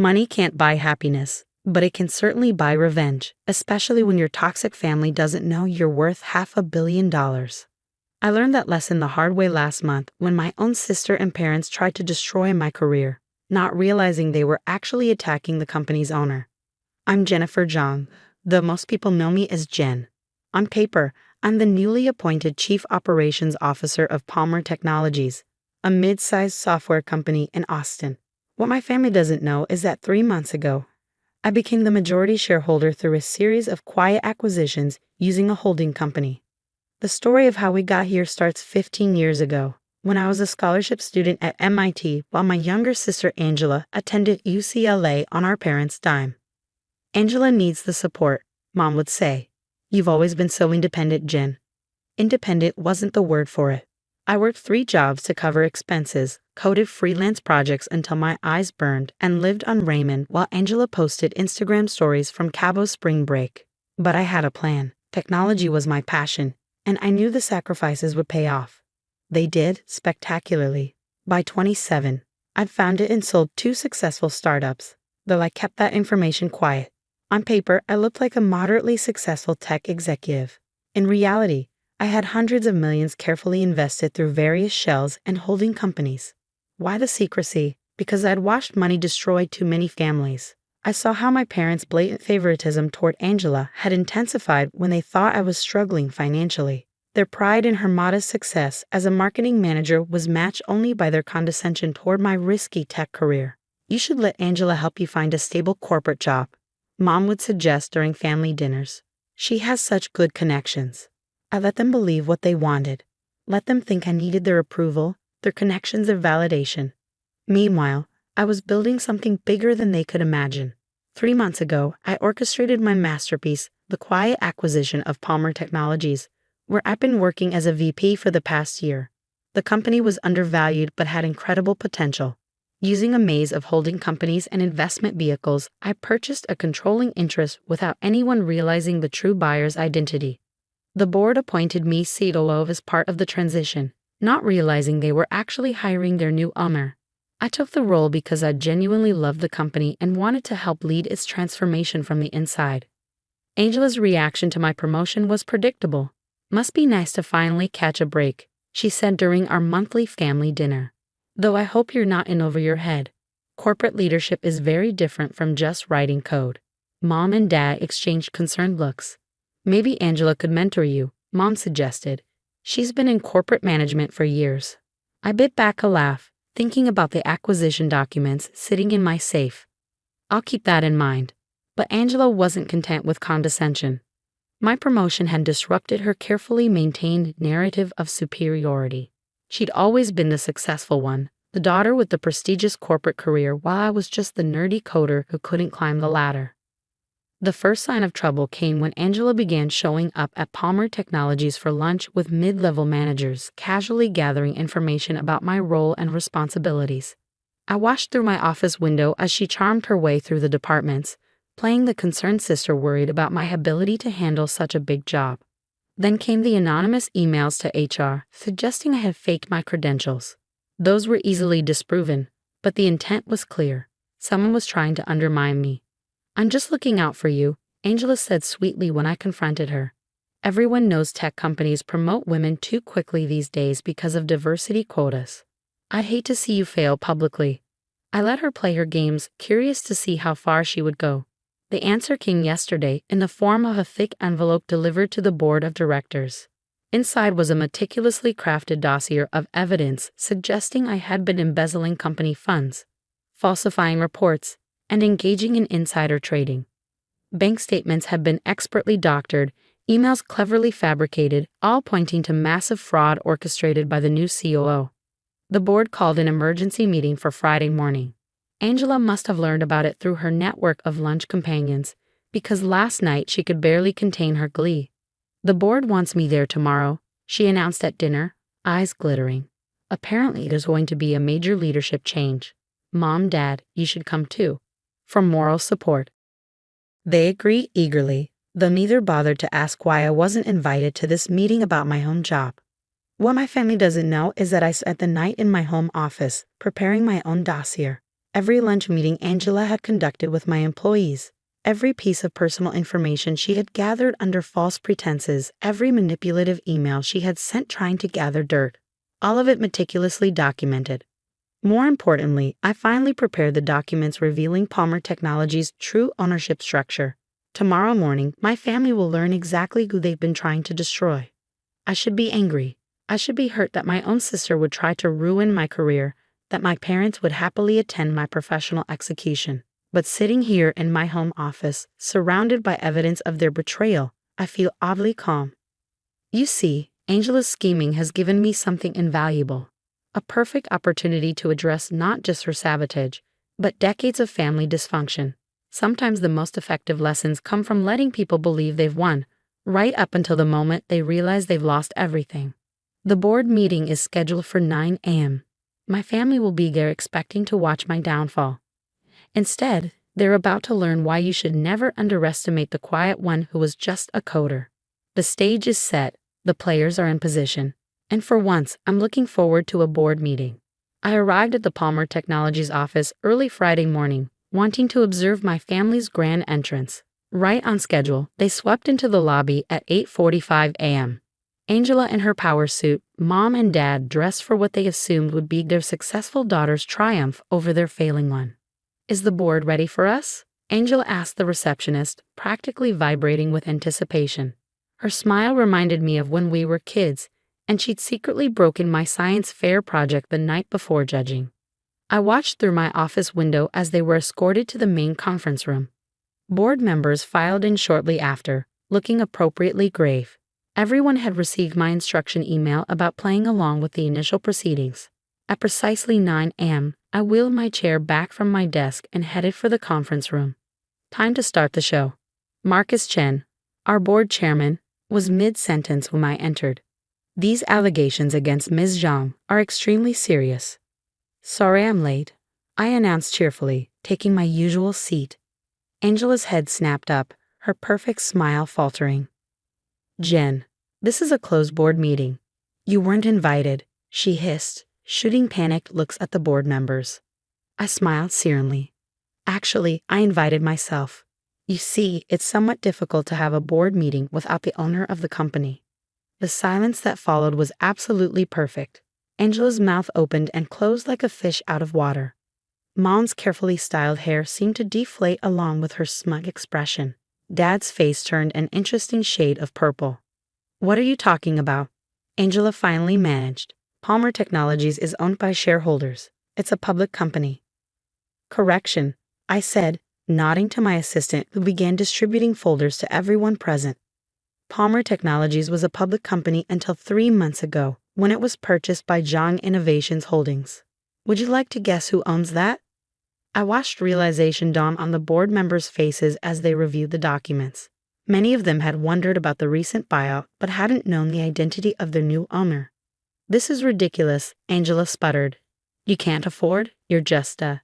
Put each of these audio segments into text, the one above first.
Money can't buy happiness, but it can certainly buy revenge, especially when your toxic family doesn't know you're worth $500 million. I learned that lesson the hard way last month when my own sister and parents tried to destroy my career, not realizing they were actually attacking the company's owner. I'm Jennifer Zhang, though most people know me as Jen. On paper, I'm the newly appointed Chief Operations Officer of Palmer Technologies, a mid-sized software company in Austin. What my family doesn't know is that 3 months ago, I became the majority shareholder through a series of quiet acquisitions using a holding company. The story of how we got here starts 15 years ago, when I was a scholarship student at MIT while my younger sister Angela attended UCLA on our parents' dime. "Angela needs the support," Mom would say. "You've always been so independent, Jen." Independent wasn't the word for it. I worked 3 jobs to cover expenses, coded freelance projects until my eyes burned, and lived on ramen while Angela posted Instagram stories from Cabo's spring break. But I had a plan. Technology was my passion, and I knew the sacrifices would pay off. They did, spectacularly. By 27, I'd founded and sold 2 successful startups, though I kept that information quiet. On paper, I looked like a moderately successful tech executive. In reality, I had hundreds of millions carefully invested through various shells and holding companies. Why the secrecy? Because I'd watched money destroy too many families. I saw how my parents' blatant favoritism toward Angela had intensified when they thought I was struggling financially. Their pride in her modest success as a marketing manager was matched only by their condescension toward my risky tech career. "You should let Angela help you find a stable corporate job," Mom would suggest during family dinners. "She has such good connections." I let them believe what they wanted. Let them think I needed their approval, their connections, their validation. Meanwhile, I was building something bigger than they could imagine. 3 months ago, I orchestrated my masterpiece, the quiet acquisition of Palmer Technologies, where I've been working as a VP for the past year. The company was undervalued but had incredible potential. Using a maze of holding companies and investment vehicles, I purchased a controlling interest without anyone realizing the true buyer's identity. The board appointed me COO as part of the transition, not realizing they were actually hiring their new owner. I took the role because I genuinely loved the company and wanted to help lead its transformation from the inside. Angela's reaction to my promotion was predictable. "Must be nice to finally catch a break," she said during our monthly family dinner. "Though I hope you're not in over your head. Corporate leadership is very different from just writing code." Mom and Dad exchanged concerned looks. "Maybe Angela could mentor you," Mom suggested. "She's been in corporate management for years." I bit back a laugh, thinking about the acquisition documents sitting in my safe. "I'll keep that in mind." But Angela wasn't content with condescension. My promotion had disrupted her carefully maintained narrative of superiority. She'd always been the successful one, the daughter with the prestigious corporate career, while I was just the nerdy coder who couldn't climb the ladder. The first sign of trouble came when Angela began showing up at Palmer Technologies for lunch with mid-level managers, casually gathering information about my role and responsibilities. I watched through my office window as she charmed her way through the departments, playing the concerned sister worried about my ability to handle such a big job. Then came the anonymous emails to HR, suggesting I had faked my credentials. Those were easily disproven, but the intent was clear. Someone was trying to undermine me. "I'm just looking out for you," Angela said sweetly when I confronted her. "Everyone knows tech companies promote women too quickly these days because of diversity quotas. I'd hate to see you fail publicly." I let her play her games, curious to see how far she would go. The answer came yesterday in the form of a thick envelope delivered to the board of directors. Inside was a meticulously crafted dossier of evidence suggesting I had been embezzling company funds, falsifying reports, and engaging in insider trading. Bank statements had been expertly doctored, emails cleverly fabricated, all pointing to massive fraud orchestrated by the new COO. The board called an emergency meeting for Friday morning. Angela must have learned about it through her network of lunch companions, because last night she could barely contain her glee. "The board wants me there tomorrow," she announced at dinner, eyes glittering. "Apparently there's going to be a major leadership change. Mom, Dad, you should come too." For moral support. They agreed eagerly, though neither bothered to ask why I wasn't invited to this meeting about my own job. What my family doesn't know is that I spent the night in my home office, preparing my own dossier. Every lunch meeting Angela had conducted with my employees, every piece of personal information she had gathered under false pretenses, every manipulative email she had sent trying to gather dirt, all of it meticulously documented. More importantly, I finally prepared the documents revealing Palmer Technologies' true ownership structure. Tomorrow morning, my family will learn exactly who they've been trying to destroy. I should be angry. I should be hurt that my own sister would try to ruin my career, that my parents would happily attend my professional execution. But sitting here in my home office, surrounded by evidence of their betrayal, I feel oddly calm. You see, Angela's scheming has given me something invaluable. A perfect opportunity to address not just her sabotage, but decades of family dysfunction. Sometimes the most effective lessons come from letting people believe they've won, right up until the moment they realize they've lost everything. The board meeting is scheduled for 9 a.m. My family will be there expecting to watch my downfall. Instead, they're about to learn why you should never underestimate the quiet one who was just a coder. The stage is set, the players are in position. And for once, I'm looking forward to a board meeting. I arrived at the Palmer Technologies office early Friday morning, wanting to observe my family's grand entrance. Right on schedule, they swept into the lobby at 8:45 a.m. Angela in her power suit, mom and dad dressed for what they assumed would be their successful daughter's triumph over their failing one. "Is the board ready for us?" Angela asked the receptionist, practically vibrating with anticipation. Her smile reminded me of when we were kids, and she'd secretly broken my science fair project the night before judging. I watched through my office window as they were escorted to the main conference room. Board members filed in shortly after, looking appropriately grave. Everyone had received my instruction email about playing along with the initial proceedings. At precisely 9 a.m., I wheeled my chair back from my desk and headed for the conference room. Time to start the show. Marcus Chen, our board chairman, was mid-sentence when I entered. "These allegations against Ms. Zhang are extremely serious." "Sorry I'm late," I announced cheerfully, taking my usual seat. Angela's head snapped up, her perfect smile faltering. "Jen, this is a closed board meeting. You weren't invited," she hissed, shooting panicked looks at the board members. I smiled serenely. "Actually, I invited myself. You see, it's somewhat difficult to have a board meeting without the owner of the company." The silence that followed was absolutely perfect. Angela's mouth opened and closed like a fish out of water. Mom's carefully styled hair seemed to deflate along with her smug expression. Dad's face turned an interesting shade of purple. "What are you talking about?" Angela finally managed. "Palmer Technologies is owned by shareholders. It's a public company." "Correction," I said, nodding to my assistant who began distributing folders to everyone present. Palmer Technologies was a public company until 3 months ago, when it was purchased by Zhang Innovations Holdings. Would you like to guess who owns that? I watched realization dawn on the board members' faces as they reviewed the documents. Many of them had wondered about the recent buyout, but hadn't known the identity of their new owner. "This is ridiculous," Angela sputtered. "You can't afford? You're just a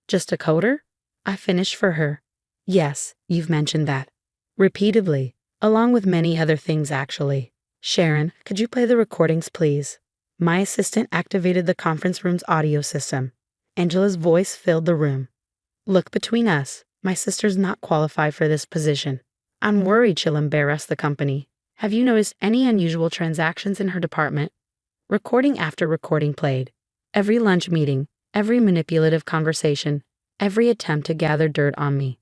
coder?" I finished for her. "Yes, you've mentioned that. Repeatedly. Along with many other things, actually. Sharon, could you play the recordings, please?" My assistant activated the conference room's audio system. Angela's voice filled the room. "Look, between us, my sister's not qualified for this position. I'm worried she'll embarrass the company. Have you noticed any unusual transactions in her department?" Recording after recording played. Every lunch meeting, every manipulative conversation, every attempt to gather dirt on me.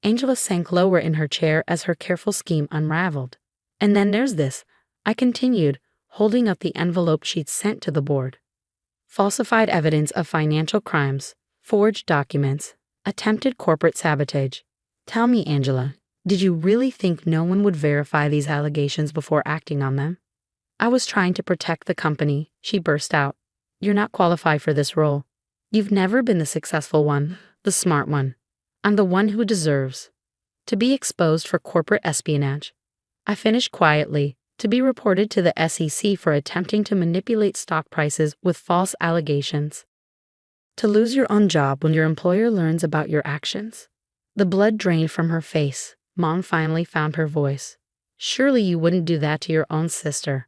Angela sank lower in her chair as her careful scheme unraveled. "And then there's this," I continued, holding up the envelope she'd sent to the board. "Falsified evidence of financial crimes, forged documents, attempted corporate sabotage. Tell me, Angela, did you really think no one would verify these allegations before acting on them?" "I was trying to protect the company," she burst out. "You're not qualified for this role. You've never been the successful one, the smart one. I'm the one who deserves to be exposed for corporate espionage." I finished quietly, to be reported to the SEC for attempting to manipulate stock prices with false allegations. To lose your own job when your employer learns about your actions. The blood drained from her face. Mom finally found her voice. "Surely you wouldn't do that to your own sister.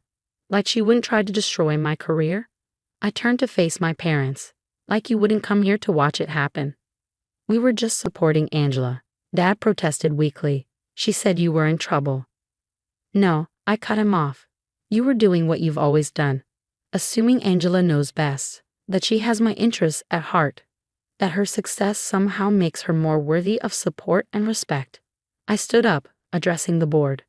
Like she wouldn't try to destroy my career?" I turned to face my parents. Like you wouldn't come here to watch it happen. We were just supporting Angela. Dad protested weakly. She said you were in trouble. No, I cut him off. You were doing what you've always done. Assuming Angela knows best, that she has my interests at heart, that her success somehow makes her more worthy of support and respect. I stood up, addressing the board.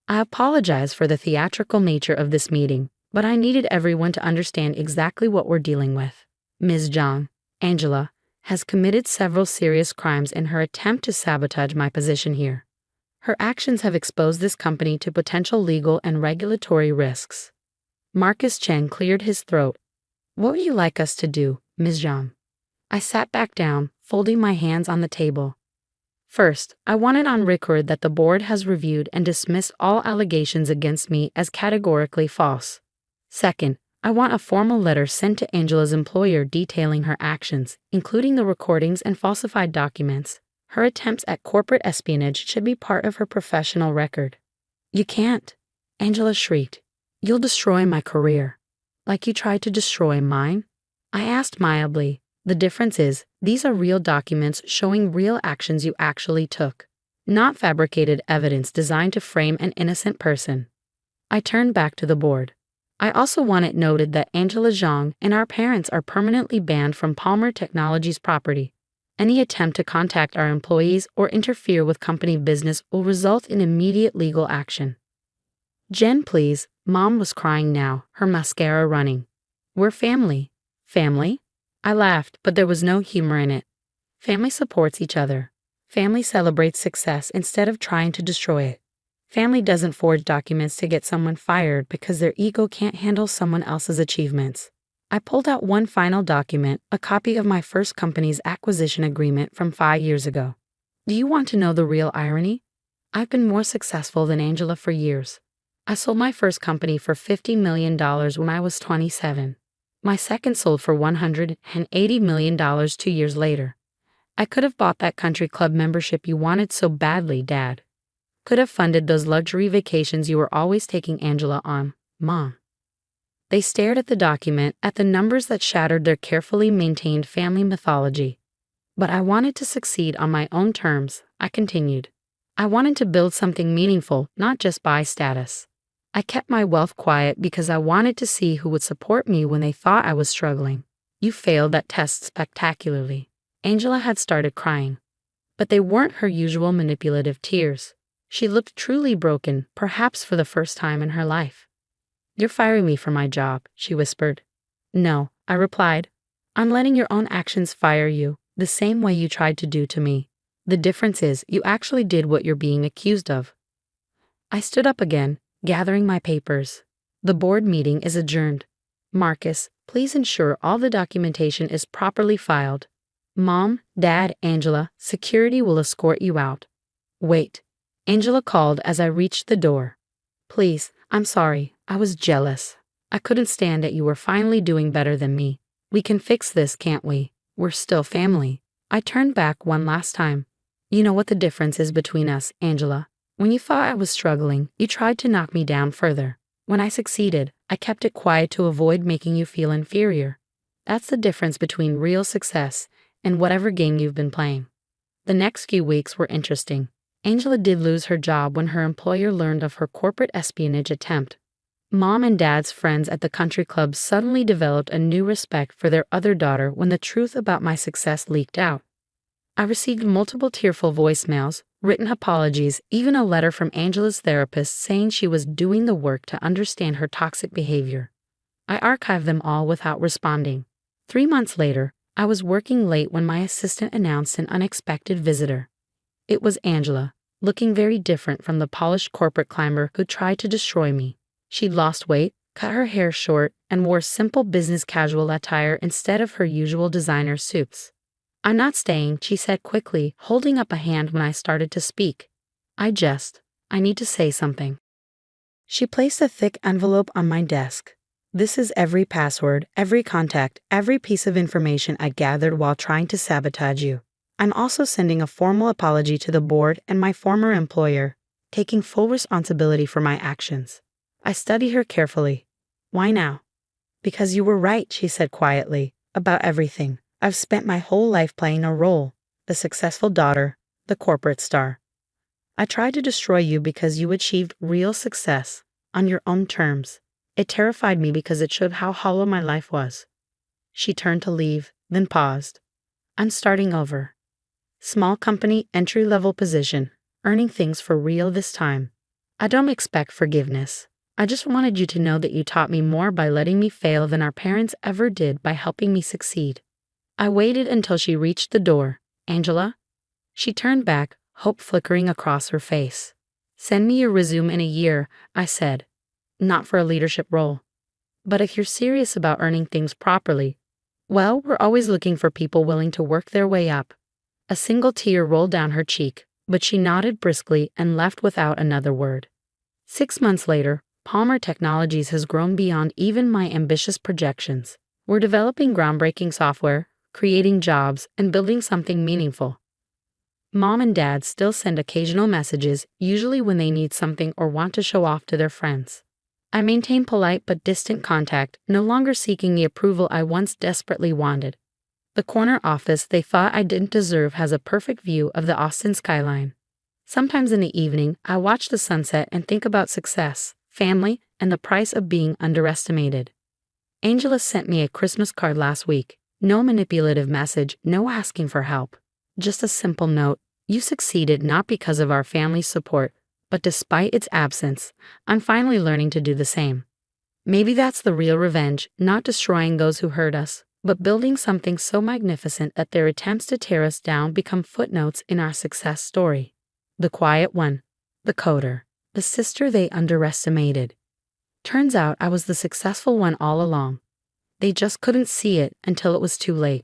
I apologize for the theatrical nature of this meeting, but I needed everyone to understand exactly what we're dealing with. Ms. Zhang, Angela, has committed several serious crimes in her attempt to sabotage my position here. Her actions have exposed this company to potential legal and regulatory risks. Marcus Chen cleared his throat. What would you like us to do, Ms. Zhang? I sat back down, folding my hands on the table. First, I want it on record that the board has reviewed and dismissed all allegations against me as categorically false. Second, I want a formal letter sent to Angela's employer detailing her actions, including the recordings and falsified documents. Her attempts at corporate espionage should be part of her professional record. You can't, Angela shrieked. You'll destroy my career. Like you tried to destroy mine? I asked mildly. The difference is, these are real documents showing real actions you actually took, not fabricated evidence designed to frame an innocent person. I turned back to the board. I also want it noted that Angela Zhang and our parents are permanently banned from Palmer Technologies property. Any attempt to contact our employees or interfere with company business will result in immediate legal action. Jen, please, Mom was crying now, her mascara running. We're family. Family? I laughed, but there was no humor in it. Family supports each other. Family celebrates success instead of trying to destroy it. Family doesn't forge documents to get someone fired because their ego can't handle someone else's achievements. I pulled out one final document, a copy of my first company's acquisition agreement from 5 years ago. Do you want to know the real irony? I've been more successful than Angela for years. I sold my first company for $50 million when I was 27. My second sold for $180 million 2 years later. I could have bought that country club membership you wanted so badly, Dad. Could have funded those luxury vacations you were always taking Angela on, Mom. They stared at the document, at the numbers that shattered their carefully maintained family mythology. But I wanted to succeed on my own terms, I continued. I wanted to build something meaningful, not just buy status. I kept my wealth quiet because I wanted to see who would support me when they thought I was struggling. You failed that test spectacularly. Angela had started crying. But they weren't her usual manipulative tears. She looked truly broken, perhaps for the first time in her life. You're firing me from my job, she whispered. No, I replied. I'm letting your own actions fire you, the same way you tried to do to me. The difference is you actually did what you're being accused of. I stood up again, gathering my papers. The board meeting is adjourned. Marcus, please ensure all the documentation is properly filed. Mom, Dad, Angela, security will escort you out. Wait. Angela called as I reached the door. Please, I'm sorry, I was jealous. I couldn't stand it you were finally doing better than me. We can fix this, can't we? We're still family. I turned back one last time. You know what the difference is between us, Angela. When you thought I was struggling, you tried to knock me down further. When I succeeded, I kept it quiet to avoid making you feel inferior. That's the difference between real success and whatever game you've been playing. The next few weeks were interesting. Angela did lose her job when her employer learned of her corporate espionage attempt. Mom and Dad's friends at the country club suddenly developed a new respect for their other daughter when the truth about my success leaked out. I received multiple tearful voicemails, written apologies, even a letter from Angela's therapist saying she was doing the work to understand her toxic behavior. I archived them all without responding. 3 months later, I was working late when my assistant announced an unexpected visitor. It was Angela, looking very different from the polished corporate climber who tried to destroy me. She'd lost weight, cut her hair short, and wore simple business casual attire instead of her usual designer suits. I'm not staying, she said quickly, holding up a hand when I started to speak. I need to say something. She placed a thick envelope on my desk. This is every password, every contact, every piece of information I gathered while trying to sabotage you. I'm also sending a formal apology to the board and my former employer, taking full responsibility for my actions. I studied her carefully. Why now? Because you were right, she said quietly, about everything. I've spent my whole life playing a role, the successful daughter, the corporate star. I tried to destroy you because you achieved real success on your own terms. It terrified me because it showed how hollow my life was. She turned to leave, then paused. I'm starting over. Small company, entry-level position, earning things for real this time. I don't expect forgiveness. I just wanted you to know that you taught me more by letting me fail than our parents ever did by helping me succeed. I waited until she reached the door. Angela? She turned back, hope flickering across her face. Send me your resume in a year, I said. Not for a leadership role. But if you're serious about earning things properly, well, we're always looking for people willing to work their way up. A single tear rolled down her cheek, but she nodded briskly and left without another word. 6 months later, Palmer Technologies has grown beyond even my ambitious projections. We're developing groundbreaking software, creating jobs, and building something meaningful. Mom and Dad still send occasional messages, usually when they need something or want to show off to their friends. I maintain polite but distant contact, no longer seeking the approval I once desperately wanted. The corner office they thought I didn't deserve has a perfect view of the Austin skyline. Sometimes in the evening, I watch the sunset and think about success, family, and the price of being underestimated. Angela sent me a Christmas card last week. No manipulative message, no asking for help. Just a simple note. You succeeded not because of our family's support, but despite its absence. I'm finally learning to do the same. Maybe that's the real revenge, not destroying those who hurt us, but building something so magnificent that their attempts to tear us down become footnotes in our success story. The quiet one. The coder. The sister they underestimated. Turns out I was the successful one all along. They just couldn't see it until it was too late.